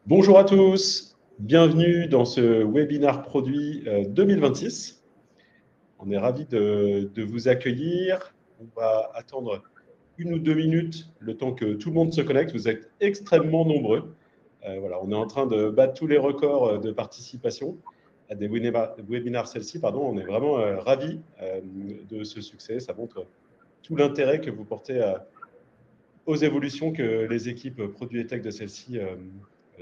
Bonjour à tous, bienvenue dans ce webinaire produit 2026. On est ravis de vous accueillir. On va attendre 1 ou 2 minutes le temps que tout le monde se connecte. Vous êtes extrêmement nombreux. Voilà, on est en train de battre tous les records de participation à des webinaires celle-ci. On est vraiment ravis de ce succès. Ça montre tout l'intérêt que vous portez aux évolutions que les équipes produits et tech de celle-ci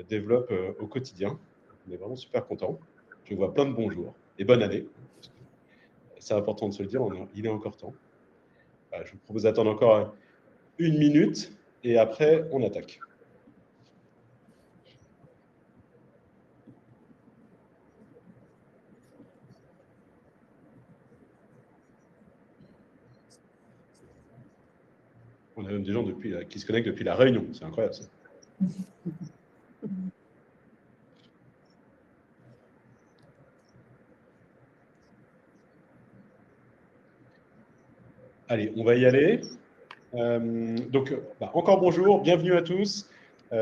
développent au quotidien. On est vraiment super contents. Je vois plein de bonjours et bonne année. C'est important de se le dire, il est encore temps. Je vous propose d'attendre encore 1 minute et après, on attaque. On a même des gens qui se connectent depuis la Réunion. C'est incroyable ça. Allez, on va y aller. Encore bonjour, bienvenue à tous.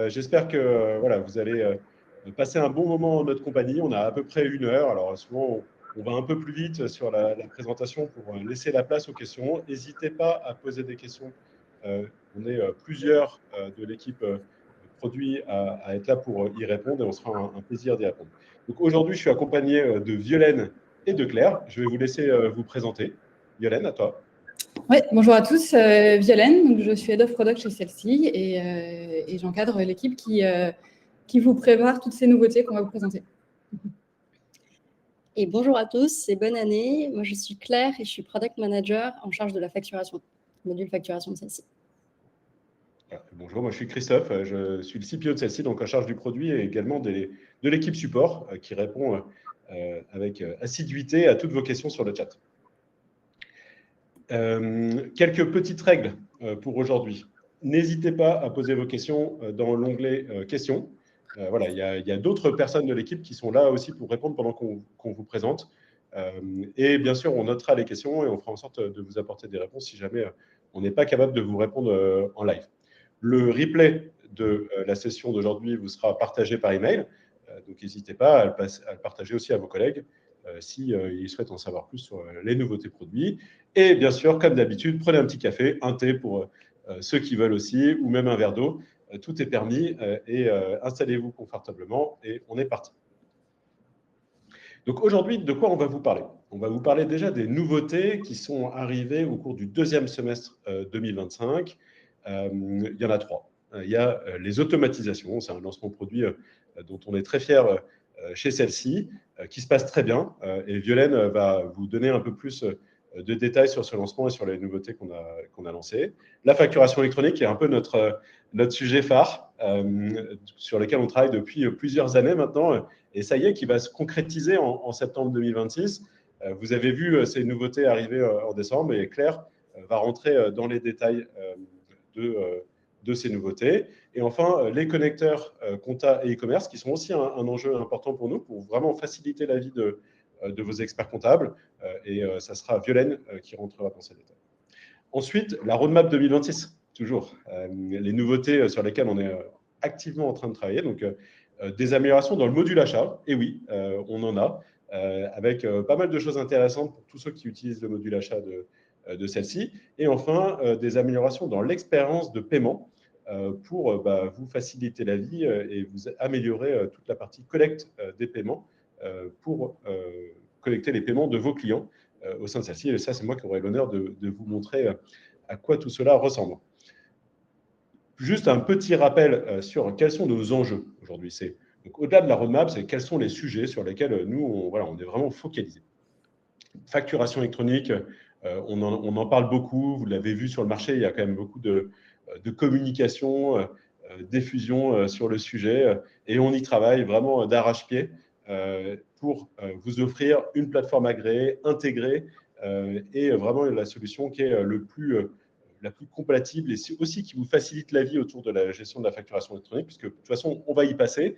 J'espère que vous allez passer un bon moment en notre compagnie. On a à peu près 1 heure. Alors souvent, on va un peu plus vite sur la présentation pour laisser la place aux questions. N'hésitez pas à poser des questions. On est plusieurs de l'équipe produit à être là pour y répondre et on sera un plaisir d'y répondre. Donc aujourd'hui, je suis accompagné de Violaine et de Claire. Je vais vous laisser vous présenter. Violaine, à toi. Oui, bonjour à tous, Violaine, donc je suis Head of Product chez Celle-ci et j'encadre l'équipe qui vous prépare toutes ces nouveautés qu'on va vous présenter. Et bonjour à tous et bonne année. Moi, je suis Claire et je suis Product Manager en charge de la facturation, module facturation de Celle-ci. Bonjour, moi je suis Christophe, je suis le CPO de Celle-ci, donc en charge du produit et également de l'équipe support qui répond avec assiduité à toutes vos questions sur le chat. Quelques petites règles pour aujourd'hui. N'hésitez pas à poser vos questions dans l'onglet questions. Il y a d'autres personnes de l'équipe qui sont là aussi pour répondre pendant qu'on vous présente. Et bien sûr, on notera les questions et on fera en sorte de vous apporter des réponses si jamais on n'est pas capable de vous répondre en live. Le replay de la session d'aujourd'hui vous sera partagé par email. Donc, n'hésitez pas à le partager aussi à vos collègues s'ils souhaitent en savoir plus sur les nouveautés produits. Et bien sûr, comme d'habitude, prenez un petit café, un thé pour ceux qui veulent aussi, ou même un verre d'eau. Tout est permis et installez-vous confortablement et on est parti. Donc aujourd'hui, de quoi on va vous parler? On va vous parler déjà des nouveautés qui sont arrivées au cours du deuxième semestre 2025. Il y en a 3. Il y a les automatisations, c'est un lancement produit dont on est très fiers chez Celle-ci, qui se passe très bien. Et Violaine va vous donner un peu plus de détails sur ce lancement et sur les nouveautés qu'on a lancées. La facturation électronique est un peu notre sujet phare, sur lequel on travaille depuis plusieurs années maintenant, et ça y est, qui va se concrétiser en septembre 2026. Vous avez vu ces nouveautés arriver en décembre, et Claire va rentrer dans les détails de ces nouveautés. Et enfin, les connecteurs compta et e-commerce, qui sont aussi un enjeu important pour nous, pour vraiment faciliter la vie de vos experts comptables. Et ça sera Violaine qui rentrera dans ces détails. Ensuite, la roadmap 2026, toujours. Les nouveautés sur lesquelles on est activement en train de travailler. Donc, des améliorations dans le module achat. Et oui, on en a, avec pas mal de choses intéressantes pour tous ceux qui utilisent le module achat de Celle-ci. Et enfin, des améliorations dans l'expérience de paiement pour vous faciliter la vie et vous améliorer toute la partie collecte des paiements pour collecter les paiements de vos clients au sein de Celle-ci. Et ça, c'est moi qui aurai l'honneur de vous montrer à quoi tout cela ressemble. Juste un petit rappel sur quels sont nos enjeux aujourd'hui. Donc, au-delà de la roadmap, c'est quels sont les sujets sur lesquels nous, on est vraiment focalisés. Facturation électronique, on en parle beaucoup. Vous l'avez vu sur le marché, il y a quand même beaucoup de communication, diffusion sur le sujet. Et on y travaille vraiment d'arrache-pied pour vous offrir une plateforme agréée, intégrée et vraiment la solution qui est la plus compatible et aussi qui vous facilite la vie autour de la gestion de la facturation électronique, puisque de toute façon, on va y passer.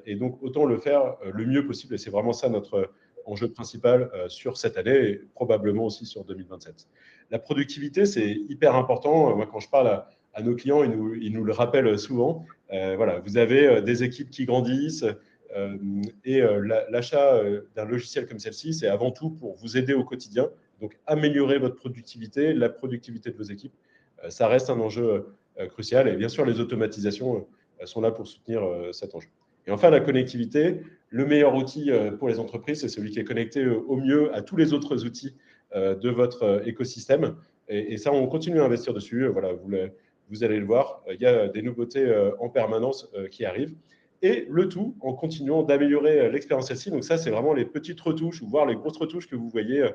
Et donc, autant le faire le mieux possible. Et c'est vraiment ça notre enjeu principal sur cette année et probablement aussi sur 2027. La productivité, c'est hyper important. Moi, quand je parle à nos clients, ils nous le rappellent souvent. Voilà, vous avez des équipes qui grandissent et l'achat d'un logiciel comme celle-ci, c'est avant tout pour vous aider au quotidien, donc améliorer votre productivité, la productivité de vos équipes. Ça reste un enjeu crucial et bien sûr, les automatisations sont là pour soutenir cet enjeu. Et enfin, la connectivité, le meilleur outil pour les entreprises, c'est celui qui est connecté au mieux à tous les autres outils de votre écosystème. Et ça, on continue à investir dessus. Voilà, vous allez le voir, il y a des nouveautés en permanence qui arrivent. Et le tout en continuant d'améliorer l'expérience SI. Donc ça, c'est vraiment les petites retouches, ou voire les grosses retouches que vous voyez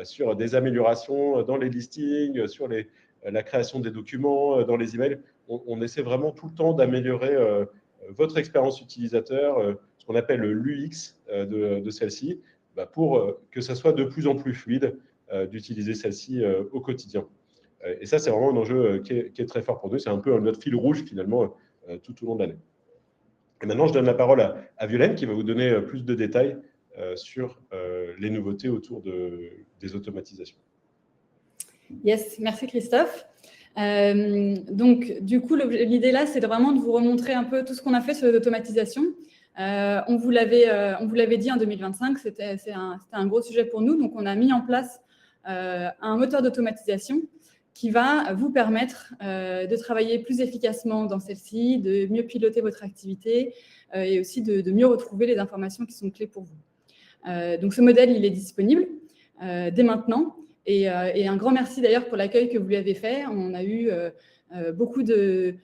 sur des améliorations dans les listings, sur la création des documents, dans les emails. On essaie vraiment tout le temps d'améliorer votre expérience utilisateur, ce qu'on appelle l'UX de celle-ci, pour que ça soit de plus en plus fluide d'utiliser celle-ci au quotidien. Et ça, c'est vraiment un enjeu qui est très fort pour nous. C'est un peu notre fil rouge, finalement, tout au long de l'année. Et maintenant, je donne la parole à Violaine, qui va vous donner plus de détails sur les nouveautés autour des automatisations. Yes, merci Christophe. Donc, du coup, l'idée là, c'est vraiment de vous remontrer un peu tout ce qu'on a fait sur les automatisations. On vous l'avait dit en 2025, c'était un gros sujet pour nous. Donc, on a mis en place un moteur d'automatisation qui va vous permettre de travailler plus efficacement dans celle-ci, de mieux piloter votre activité et aussi de mieux retrouver les informations qui sont clés pour vous. Donc, ce modèle, il est disponible dès maintenant. Et un grand merci d'ailleurs pour l'accueil que vous lui avez fait. On a eu beaucoup de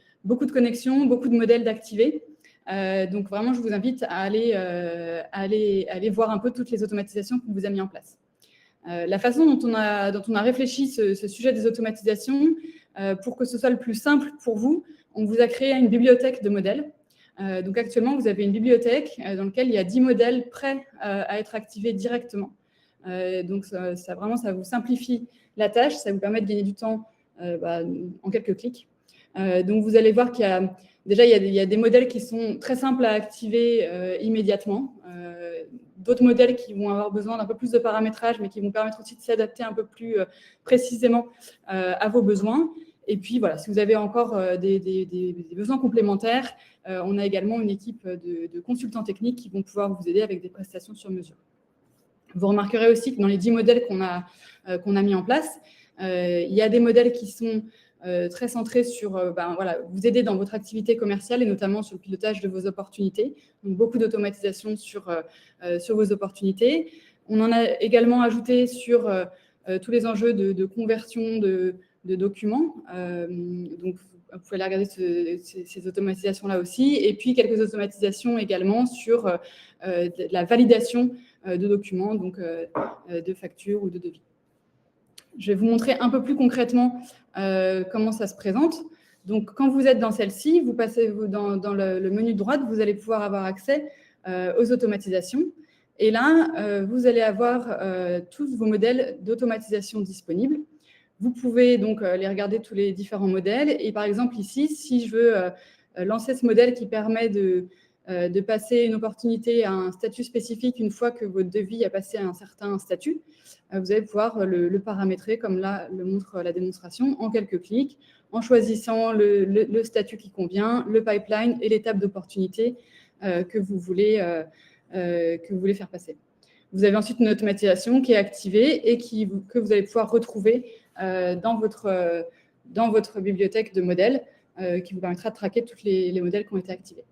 connexions, beaucoup de modèles d'activés. Donc, vraiment, je vous invite à aller voir un peu toutes les automatisations qu'on vous a mis en place. La façon dont on a réfléchi ce sujet des automatisations, pour que ce soit le plus simple pour vous, on vous a créé une bibliothèque de modèles. Donc actuellement, vous avez une bibliothèque dans laquelle il y a 10 modèles prêts à être activés directement. Donc ça vous simplifie la tâche, ça vous permet de gagner du temps en quelques clics. Donc vous allez voir qu'il y a des modèles qui sont très simples à activer immédiatement. D'autres modèles qui vont avoir besoin d'un peu plus de paramétrage, mais qui vont permettre aussi de s'adapter un peu plus précisément à vos besoins. Et puis, voilà, si vous avez encore des besoins complémentaires, on a également une équipe de consultants techniques qui vont pouvoir vous aider avec des prestations sur mesure. Vous remarquerez aussi que dans les 10 modèles qu'on a mis en place, il y a des modèles qui sont très centrés sur vous aider dans votre activité commerciale et notamment sur le pilotage de vos opportunités. Donc, beaucoup d'automatisation sur vos opportunités. On en a également ajouté sur tous les enjeux de conversion de documents. Donc, vous pouvez aller regarder ces automatisations-là aussi. Et puis, quelques automatisations également sur la validation de documents, donc de factures ou de devis. Je vais vous montrer un peu plus concrètement comment ça se présente. Donc, quand vous êtes dans celle-ci, vous passez dans le menu de droite, vous allez pouvoir avoir accès aux automatisations. Et là, vous allez avoir tous vos modèles d'automatisation disponibles. Vous pouvez donc les regarder tous les différents modèles. Et par exemple, ici, si je veux lancer ce modèle qui permet de passer une opportunité à un statut spécifique une fois que votre devis a passé à un certain statut, vous allez pouvoir le paramétrer, comme là le montre la démonstration, en quelques clics, en choisissant le statut qui convient, le pipeline et l'étape d'opportunité que vous voulez faire passer. Vous avez ensuite une automatisation qui est activée et que vous allez pouvoir retrouver dans votre bibliothèque de modèles qui vous permettra de traquer tous les modèles qui ont été activés.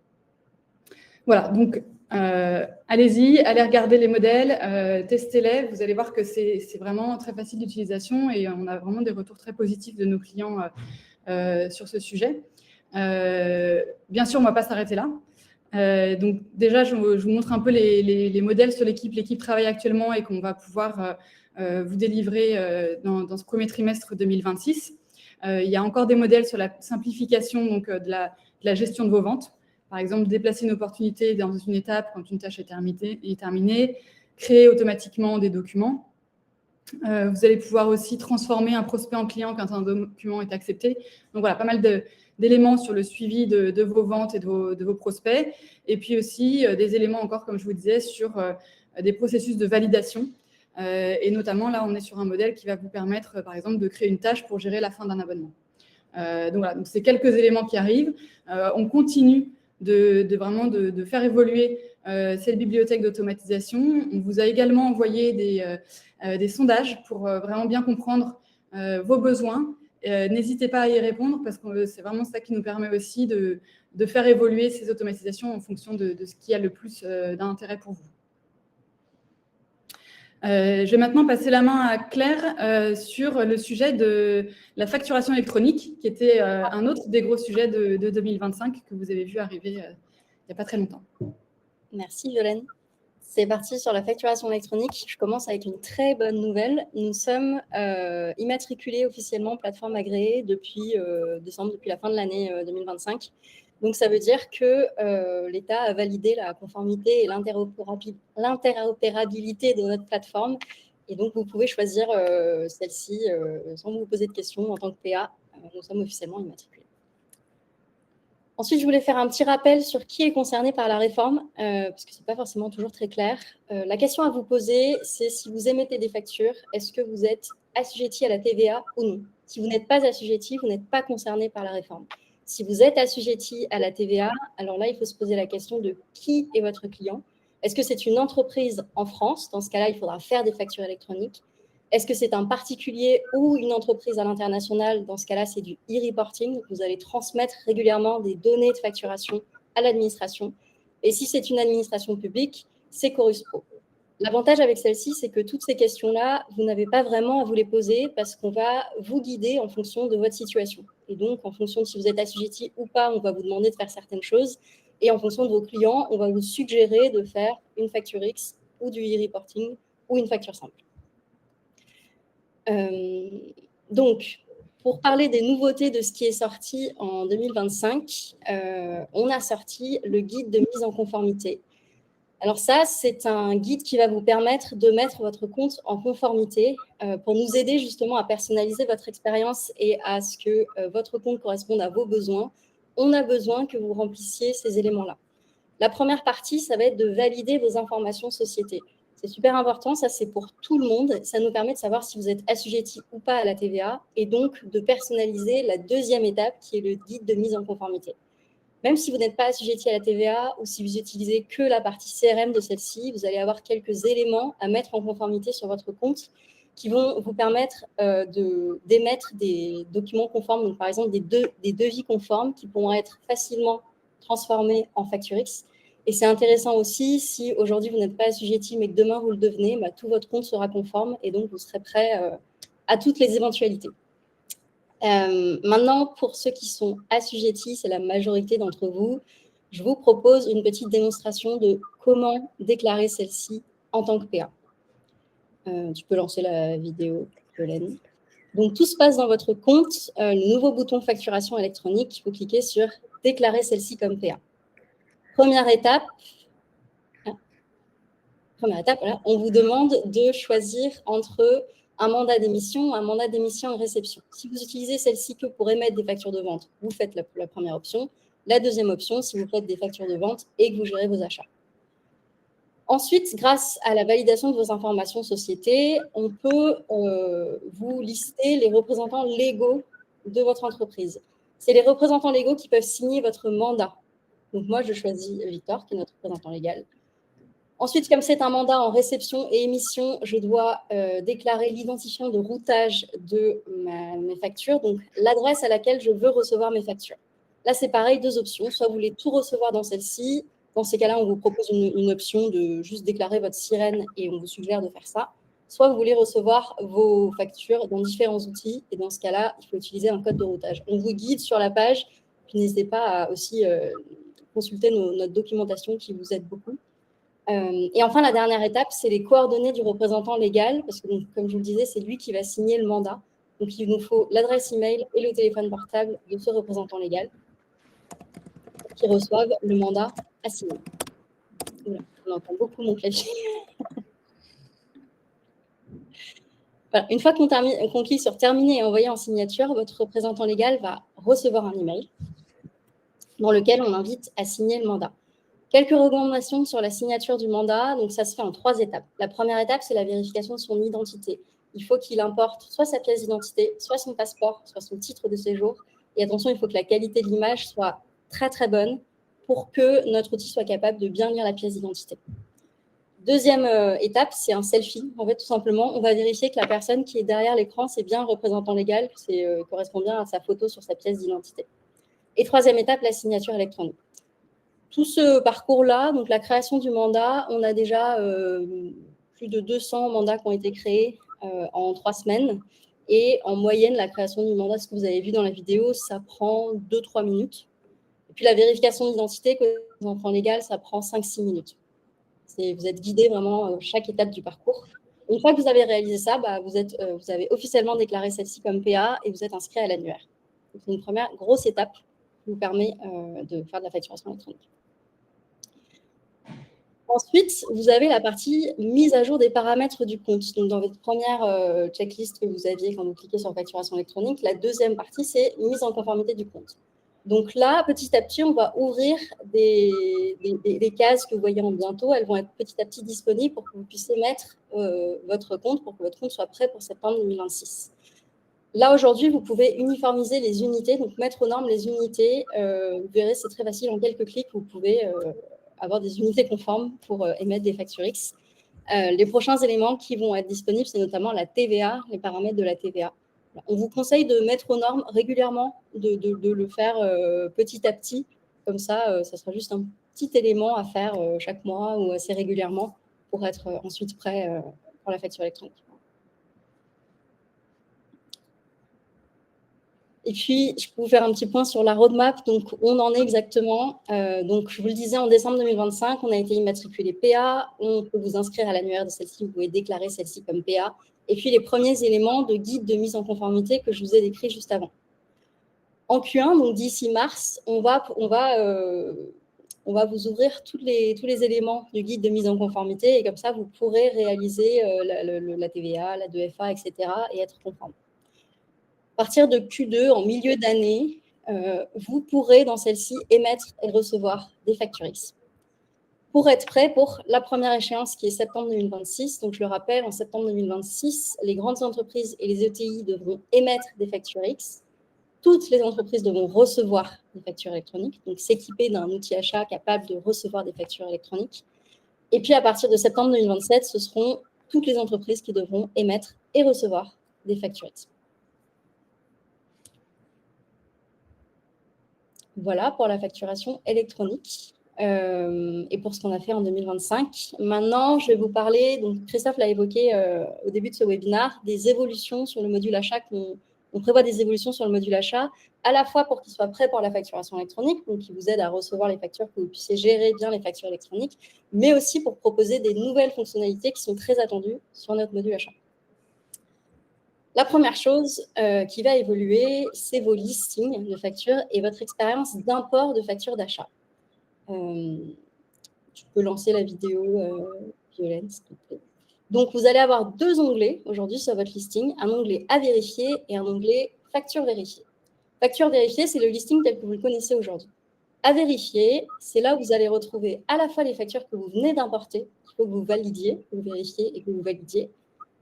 Voilà, donc allez-y, allez regarder les modèles, testez-les. Vous allez voir que c'est vraiment très facile d'utilisation et on a vraiment des retours très positifs de nos clients sur ce sujet. Bien sûr, on ne va pas s'arrêter là. Donc déjà, je vous montre un peu les modèles sur l'équipe travaille actuellement et qu'on va pouvoir vous délivrer dans ce premier trimestre 2026. Il y a encore des modèles sur la simplification donc, de la gestion de vos ventes. Par exemple, déplacer une opportunité dans une étape quand une tâche est terminée, créer automatiquement des documents. Vous allez pouvoir aussi transformer un prospect en client quand un document est accepté. Donc voilà, pas mal d'éléments sur le suivi de vos ventes et de vos prospects. Et puis aussi des éléments encore, comme je vous disais, sur des processus de validation. Et notamment, là, on est sur un modèle qui va vous permettre, par exemple, de créer une tâche pour gérer la fin d'un abonnement. Donc voilà, donc c'est quelques éléments qui arrivent. On continue vraiment de faire évoluer cette bibliothèque d'automatisation. On vous a également envoyé des sondages pour vraiment bien comprendre vos besoins. N'hésitez pas à y répondre parce que c'est vraiment ça qui nous permet aussi de faire évoluer ces automatisations en fonction de ce qui a le plus d'intérêt pour vous. Je vais maintenant passer la main à Claire sur le sujet de la facturation électronique, qui était un autre des gros sujets de 2025 que vous avez vu arriver il n'y a pas très longtemps. Merci Violaine. C'est parti sur la facturation électronique. Je commence avec une très bonne nouvelle. Nous sommes immatriculés officiellement plateforme agréée depuis décembre, depuis la fin de l'année 2025. Donc, ça veut dire que l'État a validé la conformité et l'interopérabilité de notre plateforme. Et donc, vous pouvez choisir celle-ci sans vous poser de questions en tant que PA. Nous sommes officiellement immatriculés. Ensuite, je voulais faire un petit rappel sur qui est concerné par la réforme, parce que ce n'est pas forcément toujours très clair. La question à vous poser, c'est si vous émettez des factures, est-ce que vous êtes assujetti à la TVA ou non? Si vous n'êtes pas assujetti, vous n'êtes pas concerné par la réforme. Si vous êtes assujetti à la TVA, alors là, il faut se poser la question de qui est votre client. Est-ce que c'est une entreprise en France? Dans ce cas-là, il faudra faire des factures électroniques. Est-ce que c'est un particulier ou une entreprise à l'international? Dans ce cas-là, c'est du e-reporting. Vous allez transmettre régulièrement des données de facturation à l'administration. Et si c'est une administration publique, c'est Chorus Pro. L'avantage avec celle-ci, c'est que toutes ces questions-là, vous n'avez pas vraiment à vous les poser parce qu'on va vous guider en fonction de votre situation. Et donc, en fonction de si vous êtes assujetti ou pas, on va vous demander de faire certaines choses. Et en fonction de vos clients, on va vous suggérer de faire une facture X ou du e-reporting ou une facture simple. Donc, pour parler des nouveautés de ce qui est sorti en 2025, on a sorti le guide de mise en conformité. Alors ça, c'est un guide qui va vous permettre de mettre votre compte en conformité pour nous aider justement à personnaliser votre expérience et à ce que votre compte corresponde à vos besoins. On a besoin que vous remplissiez ces éléments-là. La première partie, ça va être de valider vos informations société. C'est super important, ça c'est pour tout le monde. Ça nous permet de savoir si vous êtes assujetti ou pas à la TVA et donc de personnaliser la deuxième étape qui est le guide de mise en conformité. Même si vous n'êtes pas assujetti à la TVA ou si vous utilisez que la partie CRM de celle-ci, vous allez avoir quelques éléments à mettre en conformité sur votre compte qui vont vous permettre d'émettre des documents conformes, donc par exemple des devis conformes qui pourront être facilement transformés en facture X. Et c'est intéressant aussi, si aujourd'hui vous n'êtes pas assujetti, mais que demain vous le devenez, tout votre compte sera conforme et donc vous serez prêt à toutes les éventualités. Maintenant, pour ceux qui sont assujettis, c'est la majorité d'entre vous, je vous propose une petite démonstration de comment déclarer celle-ci en tant que PA. Tu peux lancer la vidéo, Hélène. Donc, tout se passe dans votre compte. Le nouveau bouton facturation électronique, vous cliquez sur « Déclarer celle-ci comme PA ». Première étape, voilà, on vous demande de choisir entre un mandat d'émission, un mandat d'émission et réception. Si vous utilisez celle-ci que pour émettre des factures de vente, vous faites la première option. La deuxième option, si vous faites des factures de vente et que vous gérez vos achats. Ensuite, grâce à la validation de vos informations société, on peut vous lister les représentants légaux de votre entreprise. C'est les représentants légaux qui peuvent signer votre mandat. Donc, moi, je choisis Victor, qui est notre représentant légal. Ensuite, comme c'est un mandat en réception et émission, je dois déclarer l'identifiant de routage de mes factures, donc l'adresse à laquelle je veux recevoir mes factures. Là, c'est pareil, deux options. Soit vous voulez tout recevoir dans celle-ci. Dans ces cas-là, on vous propose une option de juste déclarer votre sirène et on vous suggère de faire ça. Soit vous voulez recevoir vos factures dans différents outils. Et dans ce cas-là, il faut utiliser un code de routage. On vous guide sur la page. Puis n'hésitez pas à aussi consulter notre documentation qui vous aide beaucoup. Et enfin, la dernière étape, c'est les coordonnées du représentant légal. Parce que, donc, comme je vous le disais, c'est lui qui va signer le mandat. Donc, il nous faut l'adresse email et le téléphone portable de ce représentant légal qui reçoivent le mandat à signer. Voilà, on entend beaucoup mon clavier. Voilà, une fois qu'on clique sur « Terminer et envoyer en signature », votre représentant légal va recevoir un email dans lequel on invite à signer le mandat. Quelques recommandations sur la signature du mandat. Donc, ça se fait en 3 étapes. La première étape, c'est la vérification de son identité. Il faut qu'il importe soit sa pièce d'identité, soit son passeport, soit son titre de séjour. Et attention, il faut que la qualité de l'image soit très, très bonne pour que notre outil soit capable de bien lire la pièce d'identité. Deuxième étape, c'est un selfie. En fait, tout simplement, on va vérifier que la personne qui est derrière l'écran, c'est bien un représentant légal, que correspond bien à sa photo sur sa pièce d'identité. Et troisième étape, la signature électronique. Tout ce parcours-là, donc la création du mandat, on a déjà plus de 200 mandats qui ont été créés en 3 semaines. Et en moyenne, la création du mandat, ce que vous avez vu dans la vidéo, ça prend 2-3 minutes. Et puis la vérification d'identité, que vous en légal, ça prend 5-6 minutes. Vous êtes guidé vraiment chaque étape du parcours. Une fois que vous avez réalisé ça, vous avez officiellement déclaré celle-ci comme PA et vous êtes inscrit à l'annuaire. C'est une première grosse étape qui vous permet de faire de la facturation électronique. Ensuite, vous avez la partie mise à jour des paramètres du compte. Donc, dans votre première checklist que vous aviez quand vous cliquez sur facturation électronique, la deuxième partie, c'est mise en conformité du compte. Donc là, petit à petit, on va ouvrir des cases que vous voyez en bientôt. Elles vont être petit à petit disponibles pour que vous puissiez mettre votre compte, pour que votre compte soit prêt pour septembre 2026. Là, aujourd'hui, vous pouvez uniformiser les unités, donc mettre aux normes les unités. Vous verrez, c'est très facile. En quelques clics, vous pouvez avoir des unités conformes pour émettre des factures X. Les prochains éléments qui vont être disponibles, c'est notamment la TVA, les paramètres de la TVA. On vous conseille de mettre aux normes régulièrement, de le faire petit à petit. Comme ça, ça sera juste un petit élément à faire chaque mois ou assez régulièrement pour être ensuite prêt pour la facture électronique. Et puis, je peux vous faire un petit point sur la roadmap. Donc, on en est exactement. Donc, je vous le disais, en décembre 2025, on a été immatriculé PA. On peut vous inscrire à l'annuaire de celle-ci. Vous pouvez déclarer celle-ci comme PA. Et puis, les premiers éléments de guide de mise en conformité que je vous ai décrits juste avant. En Q1, donc d'ici mars, on va vous ouvrir tous les éléments du guide de mise en conformité. Et comme ça, vous pourrez réaliser la TVA, la 2FA, etc. et être conforme. À partir de Q2, en milieu d'année, vous pourrez, dans celle-ci, émettre et recevoir des factures X. Pour être prêt pour la première échéance qui est septembre 2026, donc je le rappelle, en septembre 2026, les grandes entreprises et les ETI devront émettre des factures X. Toutes les entreprises devront recevoir des factures électroniques, donc s'équiper d'un outil achat capable de recevoir des factures électroniques. Et puis, à partir de septembre 2027, ce seront toutes les entreprises qui devront émettre et recevoir des factures X. Voilà pour la facturation électronique et pour ce qu'on a fait en 2025. Maintenant, je vais vous parler, donc Christophe l'a évoqué au début de ce webinaire, des évolutions sur le module achat. On prévoit des évolutions sur le module achat, à la fois pour qu'il soit prêt pour la facturation électronique, donc qui vous aide à recevoir les factures, que vous puissiez gérer bien les factures électroniques, mais aussi pour proposer des nouvelles fonctionnalités qui sont très attendues sur notre module achat. La première chose qui va évoluer, c'est vos listings de factures et votre expérience d'import de factures d'achat. Tu peux lancer la vidéo, Violaine, s'il te plaît. Donc, vous allez avoir 2 onglets aujourd'hui sur votre listing, un onglet à vérifier et un onglet facture vérifiée. Facture vérifiée, c'est le listing tel que vous le connaissez aujourd'hui. À vérifier, c'est là où vous allez retrouver à la fois les factures que vous venez d'importer, qu'il faut que vous validiez, que vous vérifiez et que vous validiez,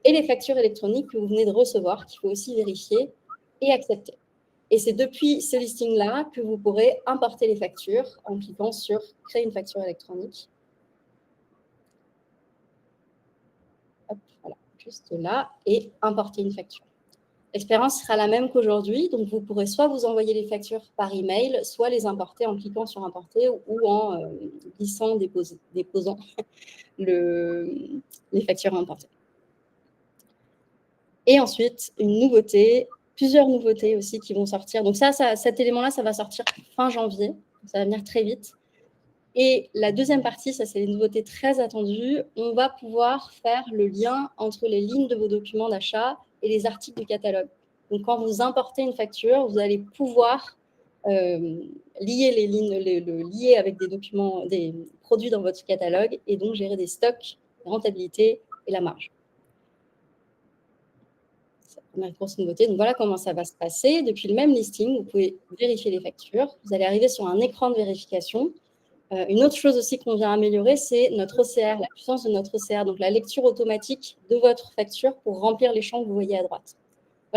et les factures électroniques que vous venez de recevoir, qu'il faut aussi vérifier et accepter. Et c'est depuis ce listing-là que vous pourrez importer les factures en cliquant sur « Créer une facture électronique ». Hop, voilà, juste là, et importer une facture. L'expérience sera la même qu'aujourd'hui, donc vous pourrez soit vous envoyer les factures par email, soit les importer en cliquant sur « Importer » ou en glissant, déposant les factures importées. Et ensuite, une nouveauté, plusieurs nouveautés aussi qui vont sortir. Donc cet élément-là, ça va sortir fin janvier. Ça va venir très vite. Et la deuxième partie, ça c'est les nouveautés très attendues. On va pouvoir faire le lien entre les lignes de vos documents d'achat et les articles du catalogue. Donc quand vous importez une facture, vous allez pouvoir lier les lignes, lier avec des documents, des produits dans votre catalogue et donc gérer des stocks, la rentabilité et la marge. Ma grosse nouveauté. Donc, voilà comment ça va se passer. Depuis le même listing, vous pouvez vérifier les factures. Vous allez arriver sur un écran de vérification. Une autre chose aussi qu'on vient améliorer, c'est notre OCR, la puissance de notre OCR, donc la lecture automatique de votre facture pour remplir les champs que vous voyez à droite.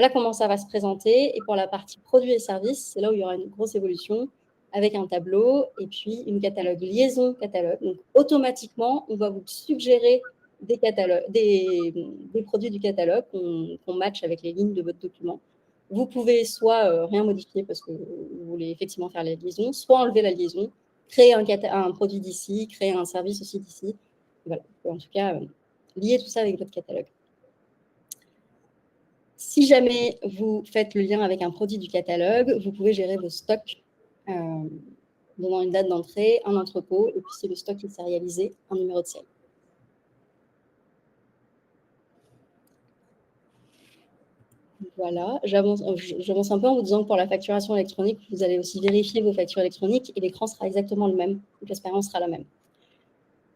Voilà comment ça va se présenter. Et pour la partie produits et services, c'est là où il y aura une grosse évolution avec un tableau et puis une catalogue, liaison catalogue. Donc, automatiquement, on va vous suggérer des produits du catalogue qu'on match avec les lignes de votre document. Vous pouvez soit rien modifier parce que vous voulez effectivement faire la liaison, soit enlever la liaison, créer un produit d'ici, créer un service aussi d'ici. Voilà. En tout cas, lier tout ça avec votre catalogue. Si jamais vous faites le lien avec un produit du catalogue, vous pouvez gérer vos stocks, donnant une date d'entrée, un entrepôt, et puis si le stock est sérialisé, un numéro de série. Voilà, j'avance un peu en vous disant que pour la facturation électronique, vous allez aussi vérifier vos factures électroniques et l'écran sera exactement le même, donc l'expérience sera la même.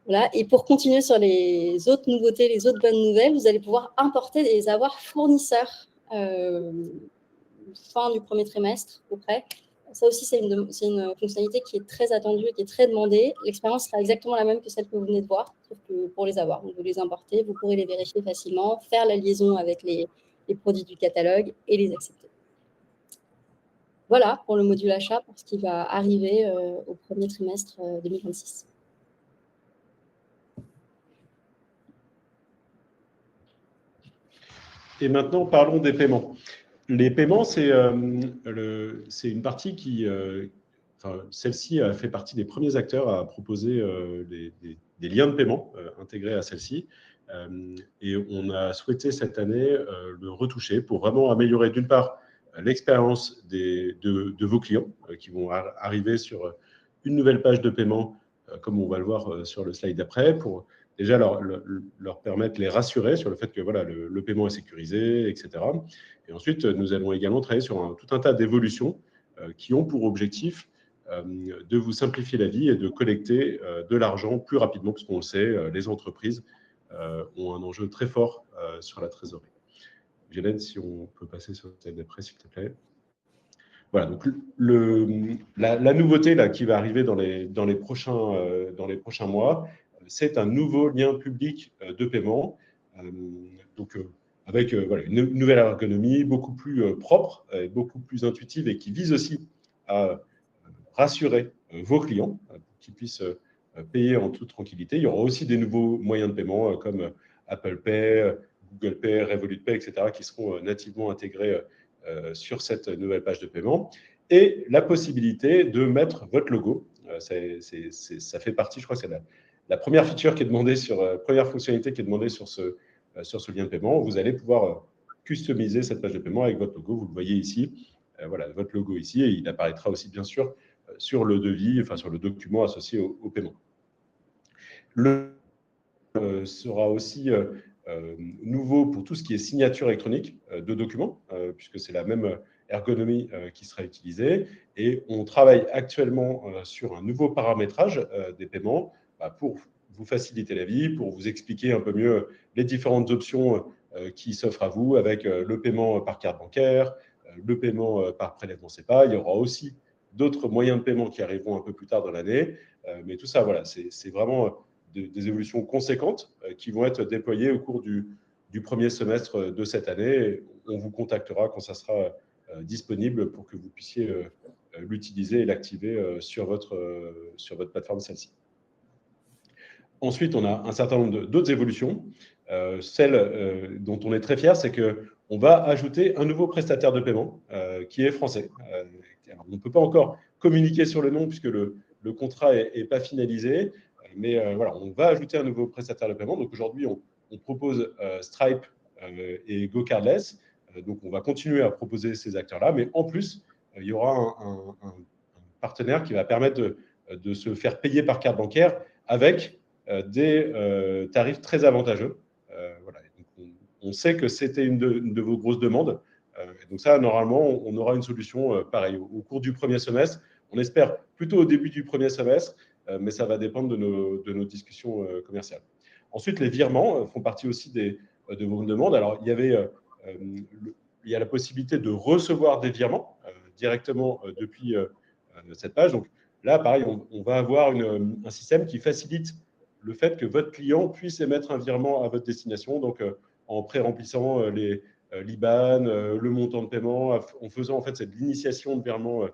Voilà, et pour continuer sur les autres nouveautés, les autres bonnes nouvelles, vous allez pouvoir importer des avoirs fournisseurs fin du premier trimestre, à peu près. Ça aussi, c'est une fonctionnalité qui est très attendue et qui est très demandée. L'expérience sera exactement la même que celle que vous venez de voir, sauf que pour les avoirs. Donc, vous les importez, vous pourrez les vérifier facilement, faire la liaison avec les produits du catalogue et les accepter. Voilà pour le module achat, pour ce qui va arriver au premier trimestre 2026. Et maintenant, parlons des paiements. Les paiements, c'est une partie qui, celle-ci a fait partie des premiers acteurs à proposer des liens de paiement intégrés à celle-ci. Et on a souhaité cette année le retoucher pour vraiment améliorer d'une part l'expérience de vos clients qui vont arriver sur une nouvelle page de paiement, comme on va le voir sur le slide d'après, pour déjà leur permettre, les rassurer sur le fait que voilà, le paiement est sécurisé, etc. Et ensuite, nous allons également travailler sur tout un tas d'évolutions qui ont pour objectif de vous simplifier la vie et de collecter de l'argent plus rapidement, parce qu'on le sait, les entreprises ont un enjeu très fort sur la trésorerie. Gélène, si on peut passer sur le slide d'après, s'il te plaît. Voilà, donc la nouveauté là, qui va arriver dans les prochains mois, c'est un nouveau lien public de paiement, avec voilà, une nouvelle ergonomie beaucoup plus propre, beaucoup plus intuitive et qui vise aussi à rassurer vos clients pour qu'ils puissent payer en toute tranquillité. Il y aura aussi des nouveaux moyens de paiement comme Apple Pay, Google Pay, Revolut Pay, etc., qui seront nativement intégrés sur cette nouvelle page de paiement. Et la possibilité de mettre votre logo. Ça fait partie, je crois que c'est la première feature qui est demandée première fonctionnalité qui est demandée sur ce lien de paiement. Vous allez pouvoir customiser cette page de paiement avec votre logo. Vous le voyez ici. Voilà, votre logo ici. Et il apparaîtra aussi, bien sûr, sur le devis, enfin sur le document associé au paiement. Le sera aussi nouveau pour tout ce qui est signature électronique de documents, puisque c'est la même ergonomie qui sera utilisée. Et on travaille actuellement sur un nouveau paramétrage des paiements pour vous faciliter la vie, pour vous expliquer un peu mieux les différentes options qui s'offrent à vous avec le paiement par carte bancaire, le paiement par prélèvement SEPA. Il y aura aussi d'autres moyens de paiement qui arriveront un peu plus tard dans l'année. Mais tout ça, voilà, c'est vraiment des évolutions conséquentes qui vont être déployées au cours du premier semestre de cette année. On vous contactera quand ça sera disponible pour que vous puissiez l'utiliser et l'activer sur votre plateforme celle-ci. Ensuite, on a un certain nombre d'autres évolutions. Celle dont on est très fier, c'est qu'on va ajouter un nouveau prestataire de paiement qui est français. Alors, on ne peut pas encore communiquer sur le nom puisque le contrat n'est pas finalisé, mais voilà, on va ajouter un nouveau prestataire de paiement. Donc aujourd'hui, on propose Stripe et GoCardless. Donc on va continuer à proposer ces acteurs-là, mais en plus, il y aura un partenaire qui va permettre de se faire payer par carte bancaire avec des tarifs très avantageux. Voilà. Donc on sait que c'était une de vos grosses demandes. Donc ça, normalement, on aura une solution pareille au cours du premier semestre. On espère plutôt au début du premier semestre, mais ça va dépendre de nos discussions commerciales. Ensuite, les virements font partie aussi de vos demandes. Alors, il y a la possibilité de recevoir des virements directement depuis cette page. Donc là, pareil, on va avoir un système qui facilite le fait que votre client puisse émettre un virement à votre destination, donc en pré-remplissant l'IBAN, le montant de paiement, en faisant en fait l'initiation de virement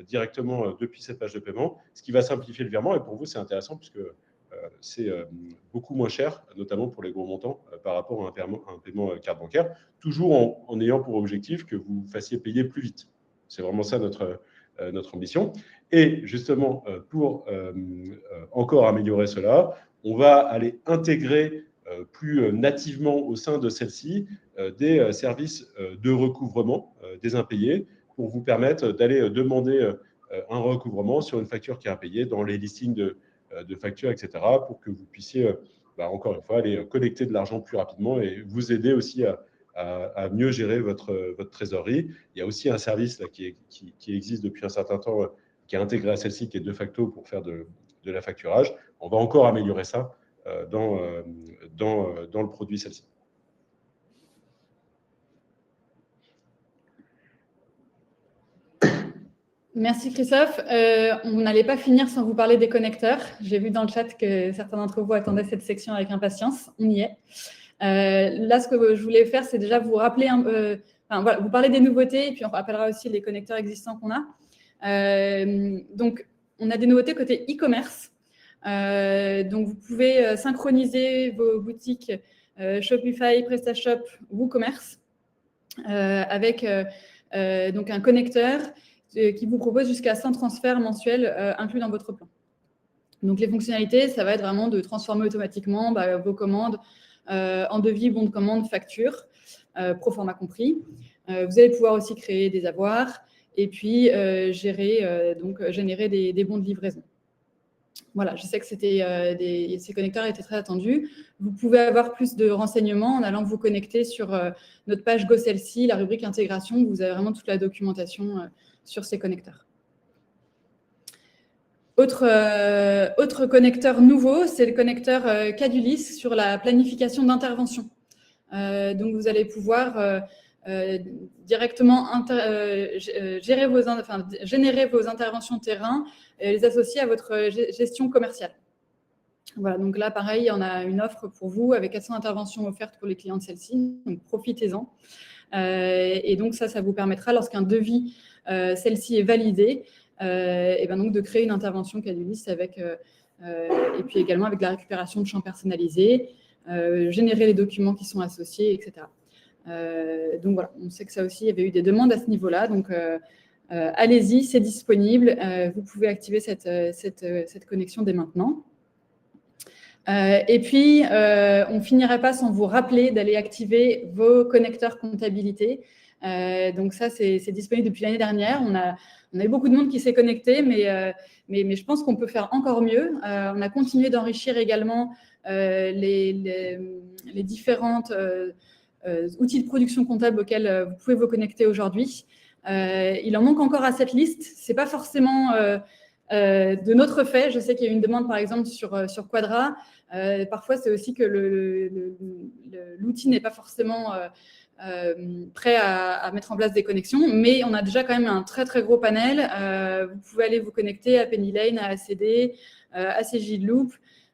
directement depuis cette page de paiement, ce qui va simplifier le virement. Et pour vous, c'est intéressant puisque c'est beaucoup moins cher, notamment pour les gros montants, par rapport à un paiement carte bancaire, toujours en ayant pour objectif que vous fassiez payer plus vite. C'est vraiment ça notre ambition. Et justement, pour encore améliorer cela, on va aller intégrer plus nativement au sein de celle-ci des services de recouvrement des impayés pour vous permettre d'aller demander un recouvrement sur une facture qui est impayée dans les listings de factures, etc., pour que vous puissiez, encore une fois, aller collecter de l'argent plus rapidement et vous aider aussi à mieux gérer votre trésorerie. Il y a aussi un service là, qui existe depuis un certain temps, qui est intégré à celle-ci, qui est de facto pour faire de la facturage. On va encore améliorer ça dans le produit celle-ci. Merci Christophe. On n'allait pas finir sans vous parler des connecteurs. J'ai vu dans le chat que certains d'entre vous attendaient cette section avec impatience. On y est. Là, ce que je voulais faire, c'est déjà vous rappeler voilà, vous parler des nouveautés et puis on rappellera aussi les connecteurs existants qu'on a. Donc, on a des nouveautés côté e-commerce. Donc, vous pouvez synchroniser vos boutiques Shopify, PrestaShop, WooCommerce avec donc un connecteur qui vous propose jusqu'à 100 transferts mensuels inclus dans votre plan. Donc, les fonctionnalités, ça va être vraiment de transformer automatiquement vos commandes en devis, bon de commande, facture, pro forma compris. Vous allez pouvoir aussi créer des avoirs et puis générer des bons de livraison. Voilà, je sais que ces connecteurs étaient très attendus. Vous pouvez avoir plus de renseignements en allant vous connecter sur notre page GoCelsi, la rubrique intégration, où vous avez vraiment toute la documentation sur ces connecteurs. Autre connecteur nouveau, c'est le connecteur Cadulis sur la planification d'intervention. Donc, vous allez pouvoir directement générer vos interventions terrain et les associer à votre gestion commerciale. Voilà, donc là, pareil, on a une offre pour vous avec 400 interventions offertes pour les clients de celle-ci, donc profitez-en. Et donc, ça vous permettra, lorsqu'un devis celle-ci est validé, et donc de créer une intervention Cadulis avec, et puis également avec la récupération de champs personnalisés, générer les documents qui sont associés, etc. Donc voilà, on sait que ça aussi, il y avait eu des demandes à ce niveau-là. Donc, allez-y, c'est disponible. Vous pouvez activer cette connexion dès maintenant. Et puis, on ne finirait pas sans vous rappeler d'aller activer vos connecteurs comptabilité. Donc ça, c'est disponible depuis l'année dernière. On a eu beaucoup de monde qui s'est connecté, mais je pense qu'on peut faire encore mieux. On a continué d'enrichir également les différentes outils de production comptable auxquels vous pouvez vous connecter aujourd'hui. Il en manque encore à cette liste. Ce n'est pas forcément de notre fait. Je sais qu'il y a une demande, par exemple, sur Quadra. Parfois, c'est aussi que l'outil n'est pas forcément prêt à mettre en place des connexions, mais on a déjà quand même un très, très gros panel. Vous pouvez aller vous connecter à Pennylane, à ACD, à CJLoop.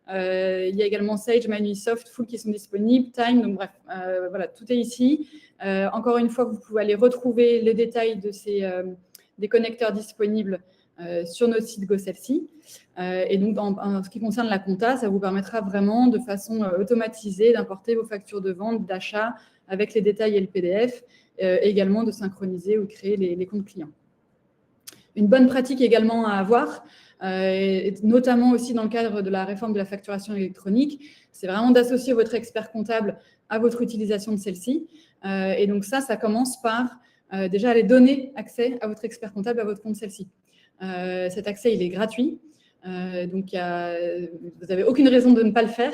Il y a également Sage, Manusoft, Full qui sont disponibles, Time, donc bref, voilà, tout est ici. Encore une fois, vous pouvez aller retrouver les détails des connecteurs disponibles sur notre site GoCelsi. Et donc, en ce qui concerne la compta, ça vous permettra vraiment de façon automatisée d'importer vos factures de vente, d'achat avec les détails et le PDF, également de synchroniser ou créer les comptes clients. Une bonne pratique également à avoir, notamment aussi dans le cadre de la réforme de la facturation électronique, c'est vraiment d'associer votre expert comptable à votre utilisation de celle-ci. Et donc ça commence par déjà aller donner accès à votre expert comptable à votre compte celle-ci. Cet accès, il est gratuit, donc vous n'avez aucune raison de ne pas le faire.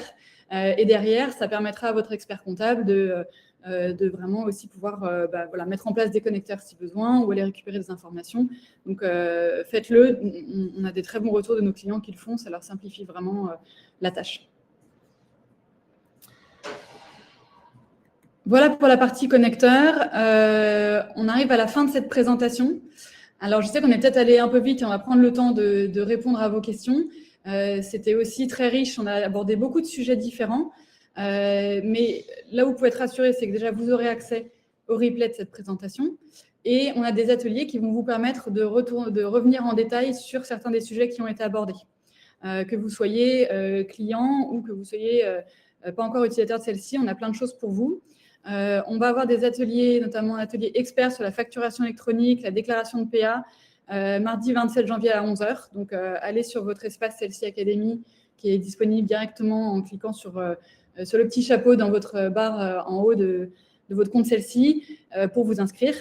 Et derrière, ça permettra à votre expert comptable de vraiment aussi pouvoir voilà, mettre en place des connecteurs si besoin ou aller récupérer des informations. Donc, faites-le. On a des très bons retours de nos clients qui le font. Ça leur simplifie vraiment la tâche. Voilà pour la partie connecteur. On arrive à la fin de cette présentation. Alors, je sais qu'on est peut-être allé un peu vite et on va prendre le temps de répondre à vos questions. C'était aussi très riche. On a abordé beaucoup de sujets différents. Mais là où vous pouvez être rassuré, c'est que déjà, vous aurez accès au replay de cette présentation. Et on a des ateliers qui vont vous permettre de revenir en détail sur certains des sujets qui ont été abordés. Que vous soyez client ou que vous soyez pas encore utilisateur de celle-ci, on a plein de choses pour vous. On va avoir des ateliers, notamment un atelier expert sur la facturation électronique, la déclaration de PA, mardi 27 janvier à 11 h. Donc, allez sur votre espace Celle-ci Academy, qui est disponible directement en cliquant sur le petit chapeau dans votre barre en haut de votre compte Celle-ci pour vous inscrire.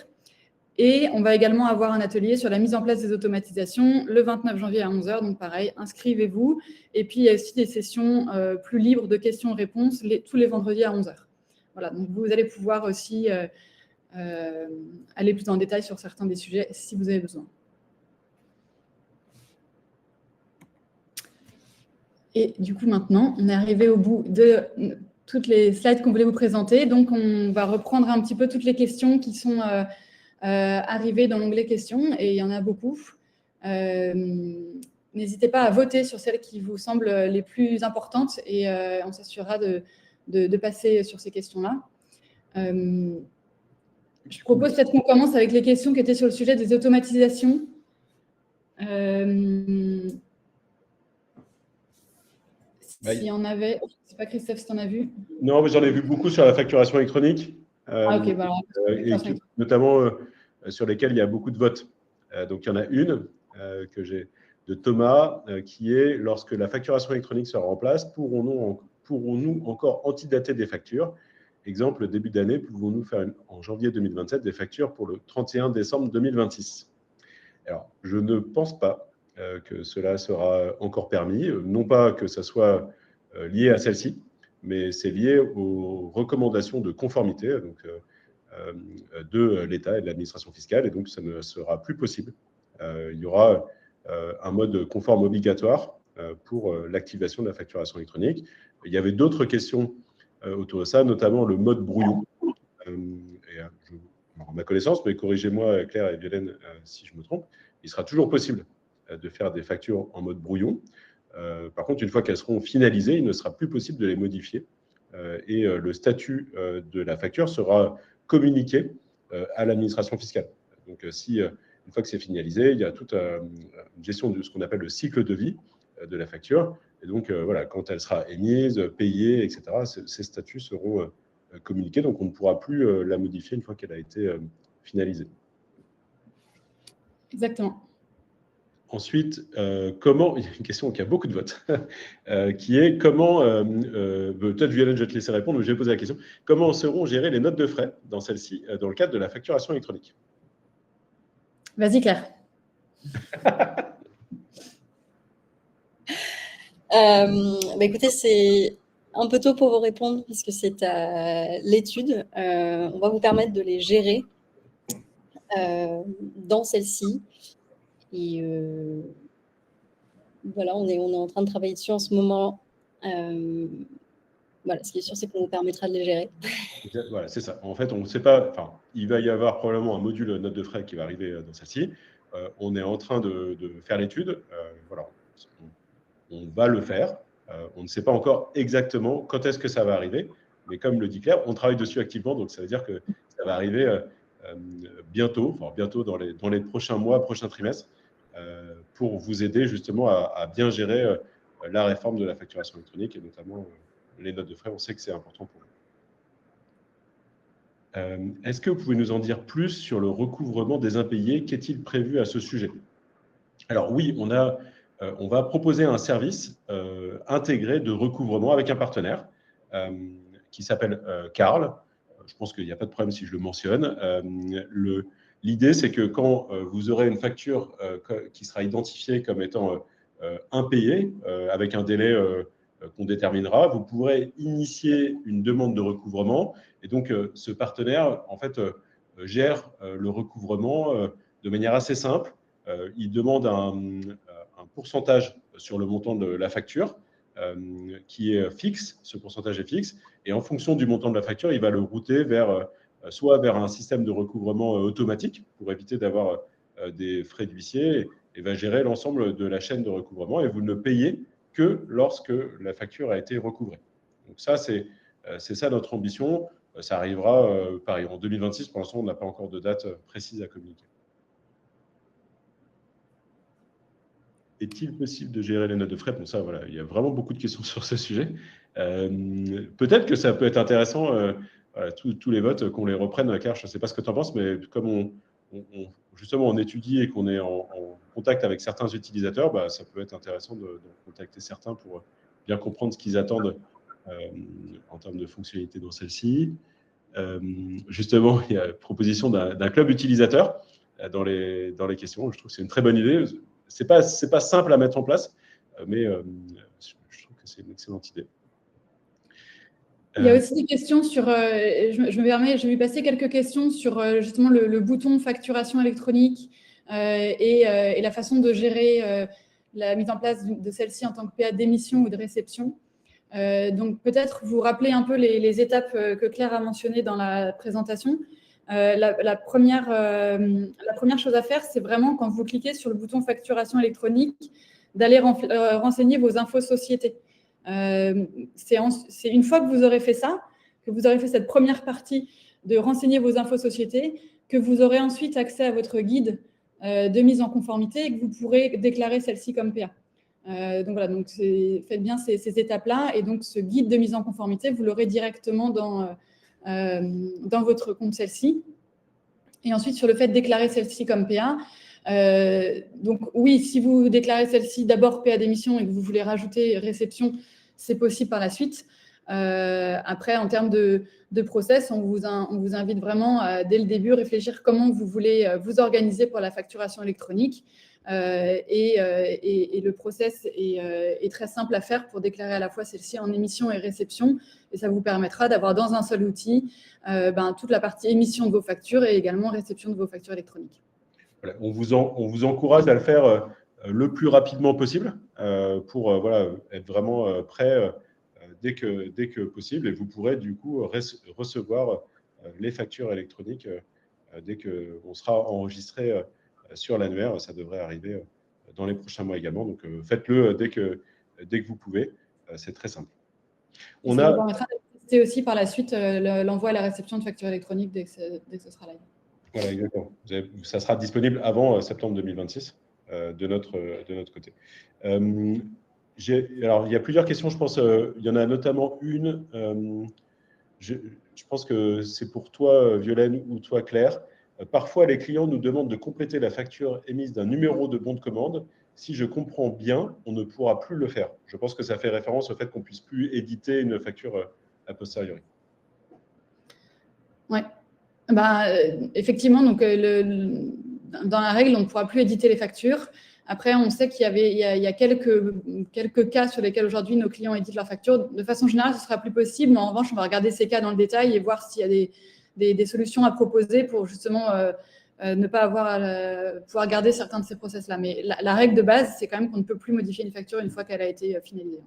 Et on va également avoir un atelier sur la mise en place des automatisations le 29 janvier à 11 h. Donc, pareil, inscrivez-vous. Et puis, il y a aussi des sessions plus libres de questions-réponses tous les vendredis à 11 h. Voilà, donc vous allez pouvoir aussi aller plus en détail sur certains des sujets si vous avez besoin. Et du coup, maintenant, on est arrivé au bout de toutes les slides qu'on voulait vous présenter. Donc, on va reprendre un petit peu toutes les questions qui sont arrivées dans l'onglet questions, et il y en a beaucoup. N'hésitez pas à voter sur celles qui vous semblent les plus importantes, et on s'assurera de passer sur ces questions-là. Je propose peut-être qu'on commence avec les questions qui étaient sur le sujet des automatisations. S'il y en avait, je ne sais pas Christophe si tu en as vu. Non, mais j'en ai vu beaucoup sur la facturation électronique, Ok, bah alors, et notamment sur lesquelles il y a beaucoup de votes. Donc il y en a une que j'ai de Thomas, qui est: lorsque la facturation électronique sera en place, pourrons-nous encore antidater des factures? Exemple, début d'année, pouvons-nous faire en janvier 2027 des factures pour le 31 décembre 2026? Alors, je ne pense pas que cela sera encore permis, non pas que ça soit lié à celle-ci, mais c'est lié aux recommandations de conformité donc, de l'État et de l'administration fiscale, et donc ça ne sera plus possible. Il y aura un mode conforme obligatoire pour l'activation de la facturation électronique. Il y avait d'autres questions autour de ça, notamment le mode brouillon. À ma connaissance, mais corrigez-moi Claire et Violaine si je me trompe, il sera toujours possible de faire des factures en mode brouillon. Par contre, une fois qu'elles seront finalisées, il ne sera plus possible de les modifier. Et le statut de la facture sera communiqué à l'administration fiscale. Donc, une fois que c'est finalisé, il y a toute une gestion de ce qu'on appelle le cycle de vie de la facture. Et donc, voilà, quand elle sera émise, payée, etc., ces statuts seront communiqués. Donc, on ne pourra plus la modifier une fois qu'elle a été finalisée. Exactement. Ensuite, comment, il y a une question qui a beaucoup de votes, qui est comment, peut-être Violaine, je vais te laisser répondre, mais je vais poser la question, comment seront gérées les notes de frais dans celle-ci, dans le cadre de la facturation électronique? Vas-y Claire. Écoutez, c'est un peu tôt pour vous répondre, parce que c'est à l'étude. On va vous permettre de les gérer dans celle-ci. Et voilà, on est en train de travailler dessus en ce moment. Voilà, ce qui est sûr, c'est qu'on vous permettra de les gérer. Voilà, c'est ça. En fait, on ne sait pas. Enfin, il va y avoir probablement un module note de frais qui va arriver dans celle-ci. On est en train de faire l'étude. Voilà, on va le faire. On ne sait pas encore exactement quand est-ce que ça va arriver, mais comme le dit Claire, on travaille dessus activement, donc ça veut dire que ça va arriver bientôt, enfin bientôt dans les prochains mois, prochains trimestres, pour vous aider justement à bien gérer la réforme de la facturation électronique et notamment les notes de frais. On sait que c'est important pour vous. Est-ce que vous pouvez nous en dire plus sur le recouvrement des impayés? Qu'est-il prévu à ce sujet? Alors oui, on va proposer un service intégré de recouvrement avec un partenaire qui s'appelle Carl. Je pense qu'il n'y a pas de problème si je le mentionne. L'idée, c'est que quand vous aurez une facture qui sera identifiée comme étant impayée, avec un délai qu'on déterminera, vous pourrez initier une demande de recouvrement. Et donc, ce partenaire, en fait, gère le recouvrement de manière assez simple. Il demande un pourcentage sur le montant de la facture qui est fixe. Ce pourcentage est fixe. Et en fonction du montant de la facture, il va le router soit vers un système de recouvrement automatique pour éviter d'avoir des frais d'huissier, et va gérer l'ensemble de la chaîne de recouvrement. Et vous ne payez que lorsque la facture a été recouvrée. Donc ça, c'est ça notre ambition. ça arrivera, pareil, en 2026. Pour l'instant, on n'a pas encore de date précise à communiquer. Est-il possible de gérer les notes de frais? Bon, ça, voilà, il y a vraiment beaucoup de questions sur ce sujet. Peut-être que ça peut être intéressant, tous les votes, qu'on les reprenne. Claire, je ne sais pas ce que tu en penses, mais comme justement, on étudie et qu'on est en contact avec certains utilisateurs, ça peut être intéressant de contacter certains pour bien comprendre ce qu'ils attendent en termes de fonctionnalités dans celle-ci. Justement, il y a la proposition d'un club utilisateur dans les questions. Je trouve que c'est une très bonne idée. C'est pas simple à mettre en place, mais je trouve que c'est une excellente idée. Il y a aussi des questions sur, je me permets, j'ai vu passer quelques questions sur justement le bouton facturation électronique et la façon de gérer la mise en place de celle-ci en tant que PA d'émission ou de réception. Donc peut-être vous rappeler un peu les étapes que Claire a mentionnées dans la présentation. La première chose à faire, c'est vraiment quand vous cliquez sur le bouton facturation électronique, d'aller renseigner vos infos sociétés. C'est une fois que vous aurez fait ça, que vous aurez fait cette première partie de renseigner vos infos sociétés, que vous aurez ensuite accès à votre guide de mise en conformité et que vous pourrez déclarer celle-ci comme PA. Donc voilà, donc faites bien ces étapes-là, et donc ce guide de mise en conformité, vous l'aurez directement dans votre compte celle-ci. Et ensuite, sur le fait de déclarer celle-ci comme PA, donc oui, si vous déclarez celle-ci d'abord PA d'émission et que vous voulez rajouter réception, c'est possible par la suite. Après, en termes de process, on vous invite vraiment dès le début, réfléchir comment vous voulez vous organiser pour la facturation électronique. Et le process est très simple à faire pour déclarer à la fois celle-ci en émission et réception, et ça vous permettra d'avoir dans un seul outil toute la partie émission de vos factures et également réception de vos factures électroniques. Voilà, on vous encourage à le faire le plus rapidement possible pour être vraiment prêt dès que possible, et vous pourrez du coup recevoir les factures électroniques dès qu'on sera enregistré sur l'annuaire. Ça devrait arriver dans les prochains mois également. Donc, faites-le dès que vous pouvez. C'est très simple. Ça vous permettra de tester aussi par la suite l'envoi et la réception de factures électroniques dès que ce sera live. Voilà, exactement. Ça sera disponible avant septembre 2026 de notre côté. Alors, il y a plusieurs questions, je pense. Il y en a notamment une. Je pense que c'est pour toi, Violaine, ou toi, Claire. Parfois, les clients nous demandent de compléter la facture émise d'un numéro de bon de commande. Si je comprends bien, on ne pourra plus le faire. Je pense que ça fait référence au fait qu'on ne puisse plus éditer une facture a posteriori. Oui. Effectivement, donc, dans la règle, on ne pourra plus éditer les factures. Après, on sait qu'il y a quelques cas sur lesquels aujourd'hui nos clients éditent leurs factures. De façon générale, ce ne sera plus possible, mais en revanche, on va regarder ces cas dans le détail et voir s'il y a des solutions à proposer pour justement ne pas pouvoir garder certains de ces process-là. Mais la règle de base, c'est quand même qu'on ne peut plus modifier une facture une fois qu'elle a été finalisée.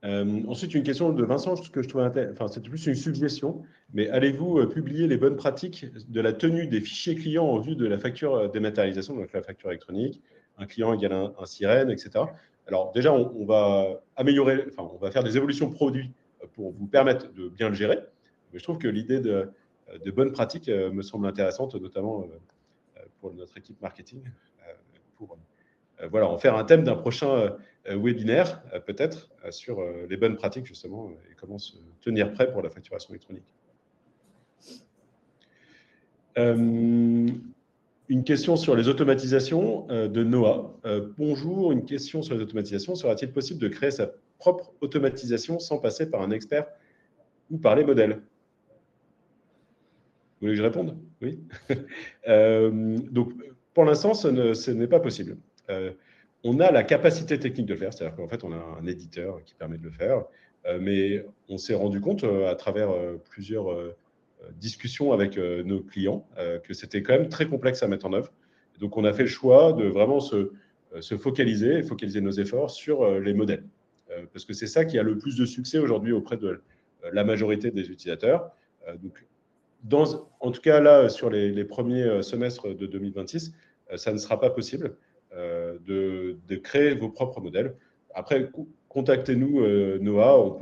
Ensuite, une question de Vincent, ce que je trouve intéressant, c'est plus une suggestion, mais allez-vous publier les bonnes pratiques de la tenue des fichiers clients en vue de la facture dématérialisation, donc la facture électronique, un client égale un sirène, etc. Alors déjà, on va améliorer, on va faire des évolutions produits pour vous permettre de bien le gérer, mais je trouve que l'idée de bonnes pratiques me semble intéressante, notamment pour notre équipe marketing, pour en faire un thème d'un prochain webinaire, peut-être, sur les bonnes pratiques, justement, et comment se tenir prêt pour la facturation électronique. Une question sur les automatisations de Noah. Bonjour, une question sur les automatisations. Sera-t-il possible de créer sa propre automatisation sans passer par un expert ou par les modèles? Vous voulez que je réponde? Oui. Donc, pour l'instant, ce n'est pas possible. On a la capacité technique de le faire, c'est-à-dire qu'en fait, on a un éditeur qui permet de le faire, mais on s'est rendu compte à travers plusieurs discussions avec nos clients que c'était quand même très complexe à mettre en œuvre. Donc, on a fait le choix de vraiment se focaliser nos efforts sur les modèles, parce que c'est ça qui a le plus de succès aujourd'hui auprès de la majorité des utilisateurs. Donc, en tout cas, là, sur les premiers semestres de 2026, ça ne sera pas possible de créer vos propres modèles. Après, contactez-nous, Noah,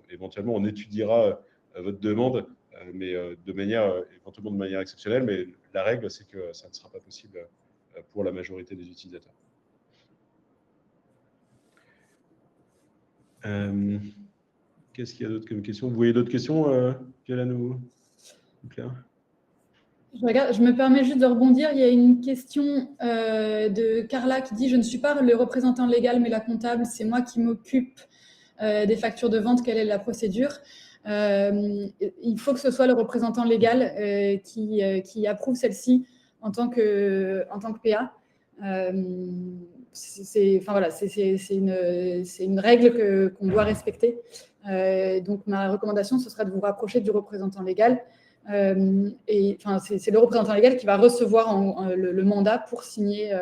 éventuellement on étudiera votre demande, mais éventuellement de manière exceptionnelle, mais la règle, c'est que ça ne sera pas possible pour la majorité des utilisateurs. Qu'est-ce qu'il y a d'autre comme question? Vous voyez d'autres questions, Violaine ou Claire? Je me permets juste de rebondir. Il y a une question de Carla qui dit « Je ne suis pas le représentant légal, mais la comptable. C'est moi qui m'occupe des factures de vente. Quelle est la procédure ?» Il faut que ce soit le représentant légal qui approuve celle-ci en tant que PA. C'est une règle qu'on doit respecter. Donc, ma recommandation, ce serait de vous rapprocher du représentant légal. C'est le représentant légal qui va recevoir le mandat pour signer,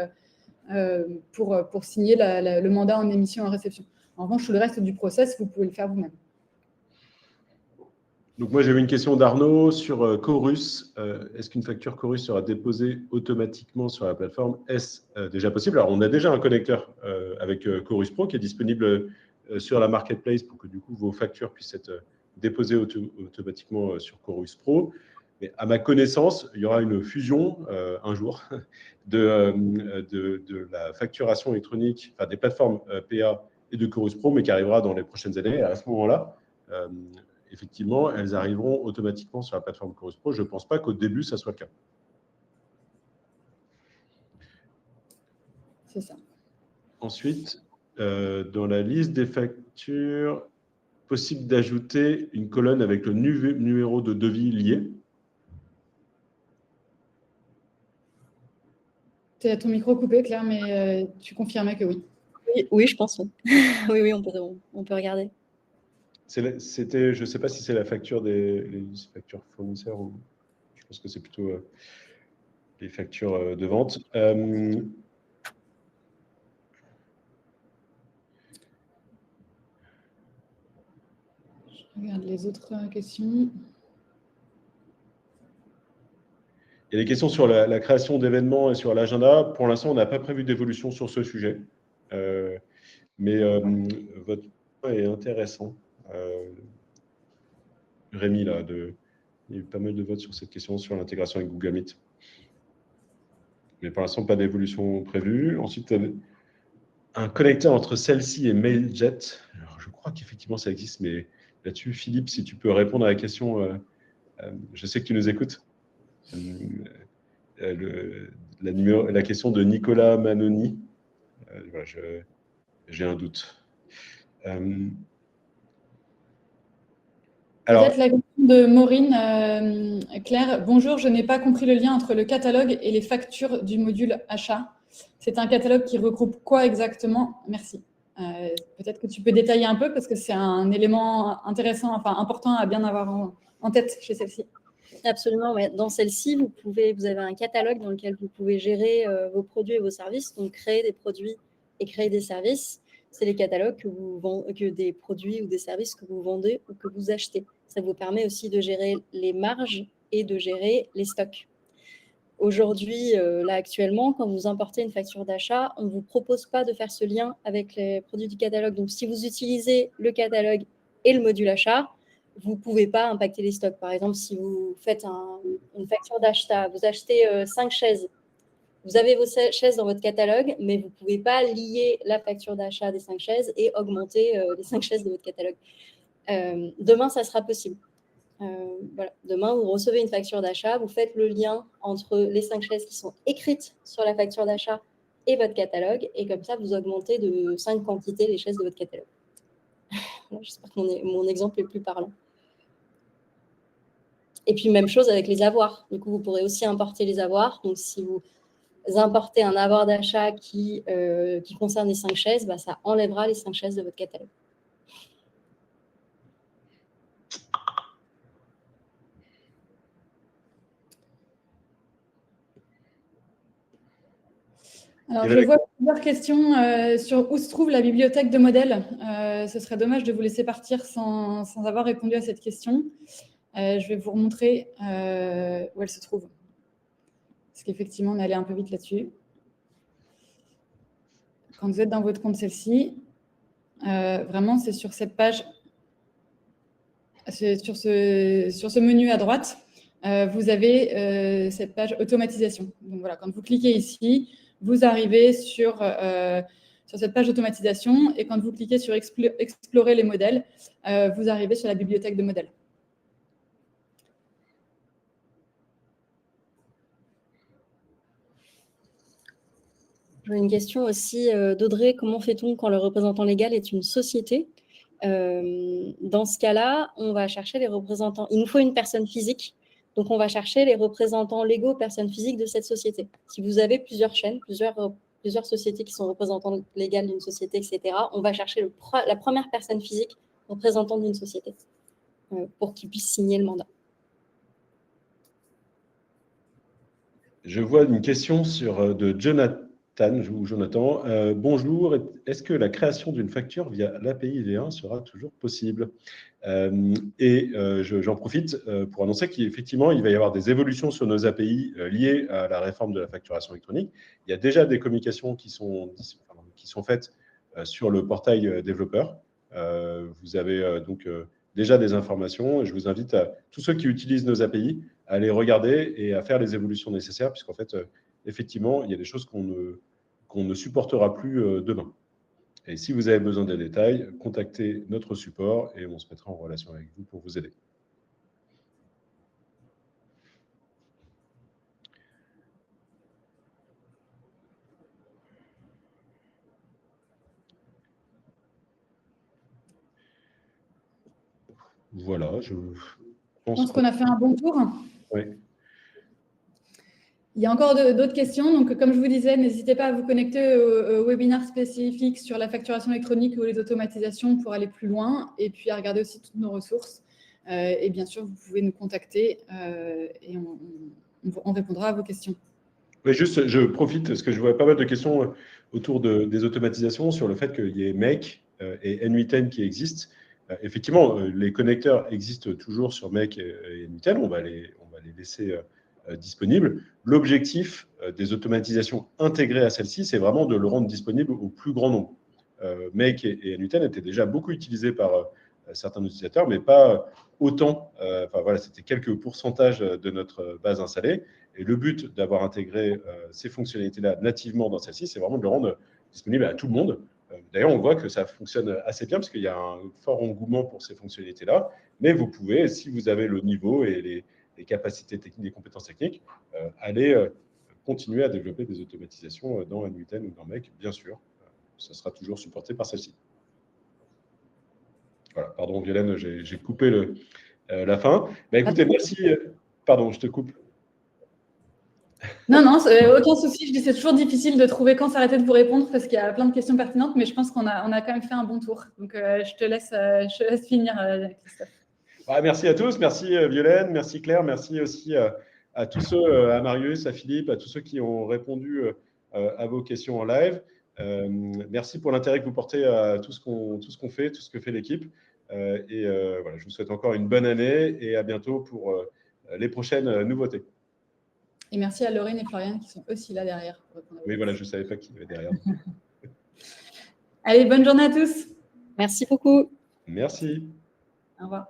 signer le mandat en émission et en réception. En revanche, tout le reste du process, vous pouvez le faire vous-même. Donc, moi, j'avais une question d'Arnaud sur Chorus. Est-ce qu'une facture Chorus sera déposée automatiquement sur la plateforme? Est-ce déjà possible? Alors, on a déjà un connecteur avec Chorus Pro qui est disponible sur la marketplace pour que, du coup, vos factures puissent être déposées automatiquement sur Chorus Pro. Mais à ma connaissance, il y aura une fusion un jour de la facturation électronique, enfin, des plateformes PA et de Chorus Pro, mais qui arrivera dans les prochaines années. Et à ce moment-là, effectivement, elles arriveront automatiquement sur la plateforme Chorus Pro. Je ne pense pas qu'au début, ça soit le cas. C'est ça. Ensuite, dans la liste des factures, possible d'ajouter une colonne avec le numéro de devis lié. Tu as ton micro coupé, Claire, mais tu confirmais que oui. Oui, je pense. Oui, on peut regarder. Je ne sais pas si c'est la facture les factures fournisseurs ou je pense que c'est plutôt les factures de vente. Je regarde les autres questions. Il y a des questions sur la création d'événements et sur l'agenda. Pour l'instant, on n'a pas prévu d'évolution sur ce sujet. Mais votre point est intéressant. Rémi, il y a eu pas mal de votes sur cette question, sur l'intégration avec Google Meet. Mais pour l'instant, pas d'évolution prévue. Ensuite, un connecteur entre celle-ci et MailJet. Alors, je crois qu'effectivement, ça existe, mais là-dessus, Philippe, si tu peux répondre à la question, je sais que tu nous écoutes. La question de Nicolas Manoni, voilà, j'ai un doute. Peut-être la question de Maureen. Claire, bonjour, je n'ai pas compris le lien entre le catalogue et les factures du module achat. C'est un catalogue qui regroupe quoi exactement? Merci. Peut-être que tu peux détailler un peu parce que c'est un élément intéressant, enfin important à bien avoir en tête chez celle-ci. Absolument, ouais. Dans celle-ci, vous avez un catalogue dans lequel vous pouvez gérer vos produits et vos services, donc créer des produits et créer des services. C'est les catalogues que des produits ou des services que vous vendez ou que vous achetez. Ça vous permet aussi de gérer les marges et de gérer les stocks. Aujourd'hui, là actuellement, quand vous importez une facture d'achat, on ne vous propose pas de faire ce lien avec les produits du catalogue. Donc, si vous utilisez le catalogue et le module achat, vous ne pouvez pas impacter les stocks. Par exemple, si vous faites une facture d'achat, vous achetez 5 chaises, vous avez vos chaises dans votre catalogue, mais vous ne pouvez pas lier la facture d'achat des 5 chaises et augmenter les 5 chaises de votre catalogue. Demain, ça sera possible. Voilà. Demain, vous recevez une facture d'achat, vous faites le lien entre les 5 chaises qui sont écrites sur la facture d'achat et votre catalogue, et comme ça, vous augmentez de 5 quantités les chaises de votre catalogue. J'espère que mon exemple est plus parlant. Et puis, même chose avec les avoirs. Du coup, vous pourrez aussi importer les avoirs. Donc, si vous importez un avoir d'achat qui concerne les 5 chaises, bah, ça enlèvera les 5 chaises de votre catalogue. Alors, je vois plusieurs questions sur où se trouve la bibliothèque de modèles. Ce serait dommage de vous laisser partir sans avoir répondu à cette question. Je vais vous remontrer où elle se trouve. Parce qu'effectivement, on est allé un peu vite là-dessus. Quand vous êtes dans votre compte celle-ci, vraiment, c'est sur cette page, sur ce menu à droite, vous avez cette page automatisation. Donc voilà, quand vous cliquez ici, vous arrivez sur cette page automatisation, et quand vous cliquez sur explorer les modèles, vous arrivez sur la bibliothèque de modèles. J'ai une question aussi d'Audrey. Comment fait-on quand le représentant légal est une société? Dans ce cas-là, on va chercher les représentants. Il nous faut une personne physique, donc on va chercher les représentants légaux, personnes physiques de cette société. Si vous avez plusieurs chaînes, plusieurs sociétés qui sont représentantes légales d'une société, etc., on va chercher la première personne physique représentante d'une société pour qu'il puisse signer le mandat. Je vois une question de Jonathan. Bonjour, est-ce que la création d'une facture via l'API V1 sera toujours possible? J'en profite pour annoncer qu'effectivement, il va y avoir des évolutions sur nos API liées à la réforme de la facturation électronique. Il y a déjà des communications qui sont faites sur le portail développeur. Vous avez donc déjà des informations, et je vous invite à tous ceux qui utilisent nos API à les regarder et à faire les évolutions nécessaires, puisqu'en fait, effectivement, il y a des choses qu'on ne supportera plus demain. Et si vous avez besoin des détails, contactez notre support et on se mettra en relation avec vous pour vous aider. Voilà, je pense qu'on a fait un bon tour. Oui. Il y a encore d'autres questions. Donc, comme je vous disais, n'hésitez pas à vous connecter au webinaire spécifique sur la facturation électronique ou les automatisations pour aller plus loin, et puis à regarder aussi toutes nos ressources. Et bien sûr, vous pouvez nous contacter et on répondra à vos questions. Oui, juste, je profite parce que je vois pas mal de questions autour des automatisations sur le fait qu'il y ait Make et N8N qui existent. Effectivement, les connecteurs existent toujours sur Make et N8N. On va les laisser disponibles. L'objectif des automatisations intégrées à celle-ci, c'est vraiment de le rendre disponible au plus grand nombre. Make et N8N étaient déjà beaucoup utilisés par certains utilisateurs, mais pas autant. Enfin voilà, c'était quelques pourcentages de notre base installée. Et le but d'avoir intégré ces fonctionnalités-là nativement dans celle-ci, c'est vraiment de le rendre disponible à tout le monde. D'ailleurs, on voit que ça fonctionne assez bien parce qu'il y a un fort engouement pour ces fonctionnalités-là. Mais vous pouvez, si vous avez le niveau et les capacités techniques, les compétences techniques, aller continuer à développer des automatisations dans N8N ou dans Make, bien sûr. Ça sera toujours supporté par celle-ci. Voilà, pardon, Violaine, j'ai coupé la fin. Bah, écoutez, merci. Pardon, je te coupe. Non, aucun souci. Je dis c'est toujours difficile de trouver quand s'arrêter de vous répondre parce qu'il y a plein de questions pertinentes, mais je pense qu'on a quand même fait un bon tour. Donc, je te laisse finir, Christophe. Ah, merci à tous. Merci, Violaine. Merci, Claire. Merci aussi à tous ceux, à Marius, à Philippe, à tous ceux qui ont répondu à vos questions en live. Merci pour l'intérêt que vous portez à tout ce qu'on fait, tout ce que fait l'équipe. Voilà, je vous souhaite encore une bonne année et à bientôt pour les prochaines nouveautés. Et merci à Lorraine et Floriane qui sont aussi là derrière. Oui, voilà, je ne savais pas qui était derrière. Allez, bonne journée à tous. Merci beaucoup. Merci. Au revoir.